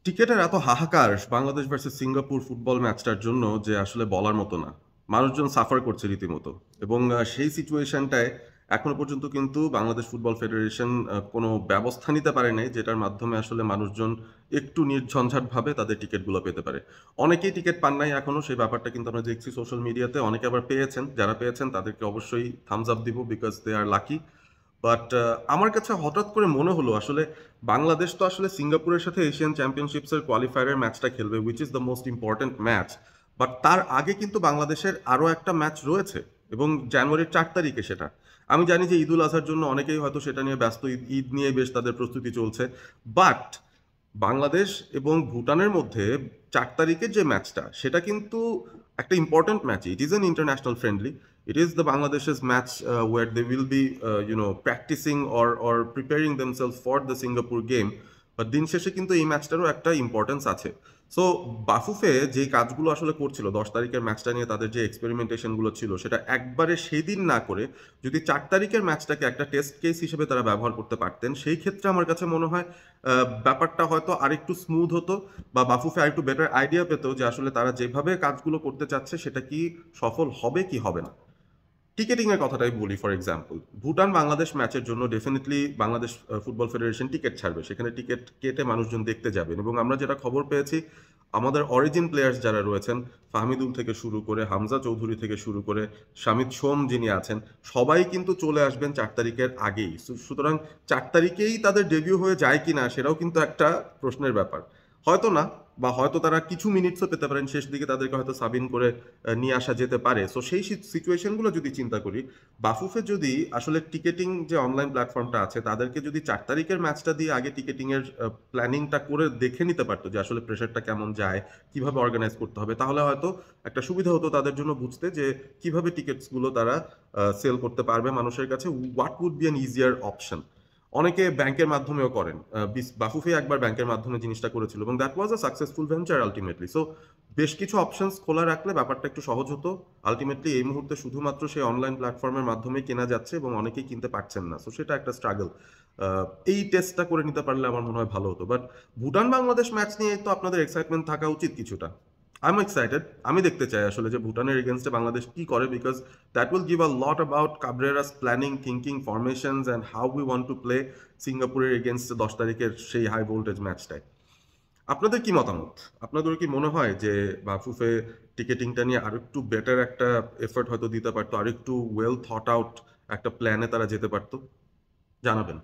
টিকেটের এত হাহাকার Bangladesh versus Singapore football ম্যাচটার জন্য যে আসলে বলার মতো না। মানুষজন সাফার করছে রীতিমতো। এবং সেই সিচুয়েশনটায় এখনো পর্যন্ত কিন্তু বাংলাদেশ ফুটবল ফেডারেশন কোনো ব্যবস্থা নিতে পারে নাই যেটার মাধ্যমে আসলে মানুষজন একটু নির্ঝঞ্ঝাটভাবে তাদের টিকিটগুলো পেতে পারে। অনেকেই টিকিট পান নাই এখনো, সেই ব্যাপারটা কিন্তু আমরা দেখছি সোশ্যাল মিডিয়াতে। অনেকে আবার পেয়েছেন, যারা পেয়েছেন তাদেরকে অবশ্যই থামস আপ দিব, because they are lucky. But আমার কাছে হঠাৎ করে মনে হলো আসলে বাংলাদেশ তো আসলে সিঙ্গাপুরের সাথে এশিয়ান চ্যাম্পিয়নশিপসের কোয়ালিফায়ারের ম্যাচটা খেলবে, which is the most important match. But তার আগে কিন্তু বাংলাদেশের আরও একটা ম্যাচ রয়েছে, এবং জানুয়ারির 4 তারিখে সেটা। আমি জানি যে ঈদুল আজহার জন্য অনেকেই হয়তো সেটা নিয়ে ব্যস্ত, ঈদ ঈদ নিয়ে বেশ তাদের প্রস্তুতি চলছে। বাট বাংলাদেশ এবং ভুটানের মধ্যে 4 তারিখের যে ম্যাচটা, সেটা কিন্তু একটা important match. It is an international friendly. It is the Bangladesh's match where they will be, practicing or preparing themselves for the Singapore game. But দিন শেষে কিন্তু এই ম্যাচটারও একটা ইম্পর্টেন্স আছে। সো বাফুফে যে কাজগুলো আসলে করছিল 10 তারিখের ম্যাচটা নিয়ে, তাদের যে এক্সপেরিমেন্টেশনগুলো ছিল, সেটা একবারে সেই দিন না করে যদি 4 তারিখের ম্যাচটাকে একটা টেস্ট কেস হিসেবে তারা ব্যবহার করতে পারতেন, সেই ক্ষেত্রে আমার কাছে মনে হয় ব্যাপারটা হয়তো আরেকটু স্মুথ হতো, বা বাফুফে আরেকটু বেটার আইডিয়া পেত যে আসলে তারা যেভাবে কাজগুলো করতে চাচ্ছে সেটা কি সফল হবে কি হবে না। টিকেটিং এর কথাটাই বলি, ফর এক্সাম্পল ভুটান বাংলাদেশ ম্যাচের জন্য definitely Bangladesh football federation ticket ছাড়বে, সেখানে টিকিট কেটে মানুষজন দেখতে যাবেন। এবং আমরা যেটা খবর পেয়েছি, আমাদের অরিজিন প্লেয়ার্স যারা রয়েছেন, ফাহমিদুল থেকে শুরু করে হামজা চৌধুরী থেকে শুরু করে শামিদ সোম যিনি আছেন, সবাই কিন্তু চলে আসবেন 4 তারিখের আগেই। সুতরাং 4 তারিখেই তাদের ডেবিউ হয়ে যায় কিনা সেটাও কিন্তু একটা প্রশ্নের ব্যাপার। হয়তো না, বা হয়তো তারা কিছু মিনিটসও পেতে পারেন, শেষ দিকে তাদেরকে হয়তো সাবিন করে নিয়ে আসা যেতে পারে। সো সেই সিচুয়েশনগুলো যদি চিন্তা করি, বাফুফে যদি আসলে টিকেটিং যে অনলাইন প্ল্যাটফর্মটা আছে, তাদেরকে যদি 4 তারিখের ম্যাচটা দিয়ে আগে টিকেটিং এর প্ল্যানিংটা করে দেখে নিতে পারতো যে আসলে প্রেশারটা কেমন যায়, কিভাবে অর্গানাইজ করতে হবে, তাহলে হয়তো একটা সুবিধা হতো তাদের জন্য বুঝতে যে কিভাবে টিকিটসগুলো তারা সেল করতে পারবে মানুষের কাছে। What would be an easier option. অনেকে ব্যাংকের মাধ্যমেও করেন। বাফুফে একবার ব্যাংকের মাধ্যমে জিনিসটা করেছিল, এবং that was a successful venture ultimately. So বেশ কিছু অপশনস খোলা রাখলে ব্যাপারটা একটু সহজ হতো। আলটিমেটলি এই মুহূর্তে শুধুমাত্র সেই অনলাইন প্ল্যাটফর্মের মাধ্যমে কেনা যাচ্ছে, এবং অনেকেই কিনতে পারছেন না। সো সেটা একটা স্ট্রাগল। এই টেস্টটা করে নিতে পারলে আমার মনে হয় ভালো হতো। বাট ভুটান বাংলাদেশ ম্যাচ নিয়ে তো আপনাদের এক্সাইটমেন্ট থাকা উচিত কিছুটা। I am excited. আমি দেখতে চাই আসলে যে ভুটানের এগেনস্টে বাংলাদেশ কি করে, because that will give a lot about Cabrera's planning, thinking, formations and how we want to play সিঙ্গাপুরের এগেনস্টে 10 তারিখের সেই হাই ভোল্টেজ ম্যাচটায়। আপনাদের কি মতামত? আপনাদের কি মনে হয় যে বাফুফে টিকেটিংটা নিয়ে আরেকটু বেটার একটা এফর্ট হয়তো দিতে পারতো, আরেকটু ওয়েল থট আউট একটা প্ল্যানে তারা যেতে পারতো? জানাবেন।